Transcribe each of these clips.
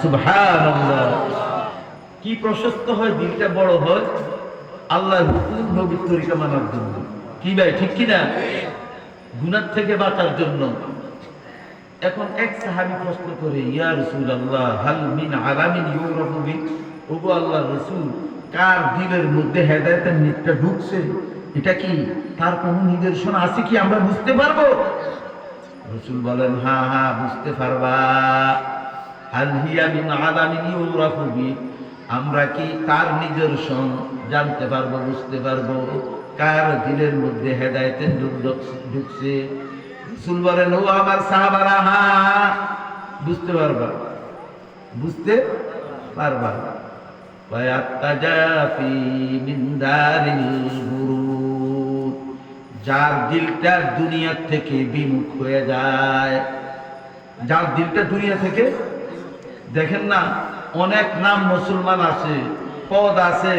সুবহানাল্লাহ, কি প্রশস্ত হয়, দিলটা বড় হয় আল্লাহর হুকুম নবীর তরিকা মানার জন্য। কি ভাই, ঠিক কি না? গুনাহ থেকে বাঁচার জন্য। এখন এক সাহাবী প্রশ্ন করে, ইয়া রাসূলুল্লাহ, হাল মিন আলামিন ইউরাফু বি, ওগো আল্লাহর রাসূল, কার দিলের মধ্যে হেদায়েতের নিকটা ঢুকছে, এটা কি তার কোনো নিদর্শন আছে কি, আমরা বুঝতে পারবো? রাসূল বলেন, হ্যাঁ হ্যাঁ, বুঝতে পারবা। হাল হিয়া মিন আলামিন ইউরাফু বি, আমরা কি তার নিদর্শন জানতে পারবো, বুঝতে পারবো কার দিলের মধ্যে হেদায়েতের নূর ঢুকছে? রাসূল বলেন, ও আমার সাহাবারা, হ্যাঁ বুঝতে পারবা, বুঝতে পারবা। ওয়ায়াত্তাজাফি মিন দারিল গুরুর, যার দিলটা দুনিয়া থেকে বিমুখ হয়ে যায়, যার দিলটা দুনিয়া থেকে, দেখেন না, অনেক নাম মুসলমান আছে, পদ আছে,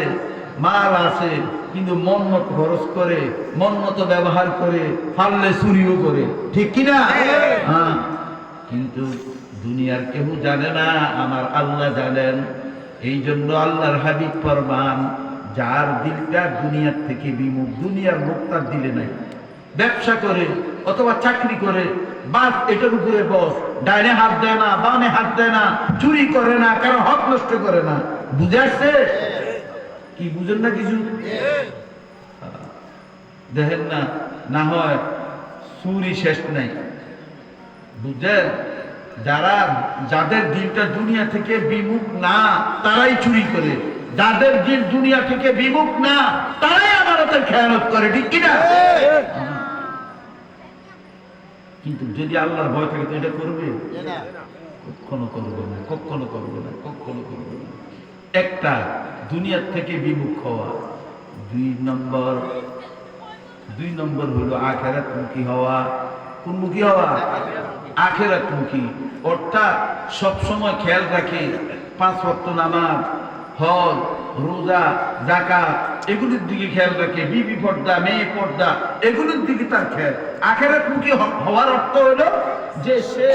মাল আছে, কিন্তু মন মতো খরচ করে, মন মতো ব্যবহার করে, পারলে চুরিও করে, ঠিক কিনা? হ্যাঁ, কিন্তু দুনিয়ার কেউ জানে না, আমার আল্লাহ জানেন। এই জন্য আল্লাহর হাবিব ফরমান, যার দিলটা দুনিয়ার থেকে বিমুখ, দুনিয়ার লোক তার দিলে নাই, ব্যবসা করে অথবা চাকরি করে, বাস এটার উপরে বস, ডাইনে হাত দেয় না, বামে হাত দেয় না, চুরি করে না, কারো হক নষ্ট করে না। বুঝে আসছে কি? বুঝেন না কিছু? দেখেন না, না হয় চুরি শেষ নাই, বুঝছেন? যাদের দিলটা দুনিয়া থেকে বিমুখ না, তারাই চুরি করে। যাদের দিল দুনিয়া থেকে বিমুখ না, তারাই আমানতের খেয়ানত করে, ঠিক কিনা? কিন্তু যদি আল্লাহর ভয় থাকে তো এটা করবে? কখনো করবে না, কখনো করবে না, কখনো করবে না। একটা, দুনিয়ার থেকে বিমুখ হওয়া। দুই নম্বর হলো আখিরাতমুখী হওয়া। কোনমুখী হওয়া? আখিরাতমুখী। অর্থাৎ সবসময় খেয়াল রাখে 5 ওয়াক্ত নামাজ, হজ, রোজা, যাকাত, এগুলোর দিকে খেয়াল রাখে, বিবি পর্দা, মেয়ে পর্দা, এগুলোর দিকে তার খেয়াল। আখিরাতমুখী হওয়ার অর্থ হলো যে সে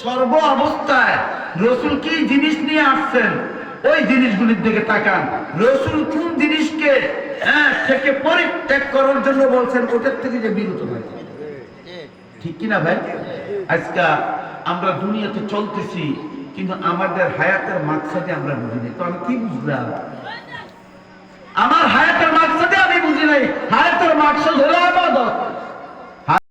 সর্ব অবস্থায় রাসূল কি জিনিস নিয়ে আসছেন ওই জিনিসগুলির দিকে তাকান। রাসূল কোন জিনিসকে থেকে পরিত্যাগ করার জন্য বলছেন, ওটার থেকে যে বিরত থাকে, ঠিক কিনা ভাই? আজকে আমরা দুনিয়াতে চলতেছি, কিন্তু আমাদের হায়াতের মাকসাদে আমরা বুঝি নাই। তো আমি কি বুঝলাম? আমার হায়াতের মাকসাদে আমি বুঝি নাই। হায়াতের মাকসাদ হলো ইবাদত,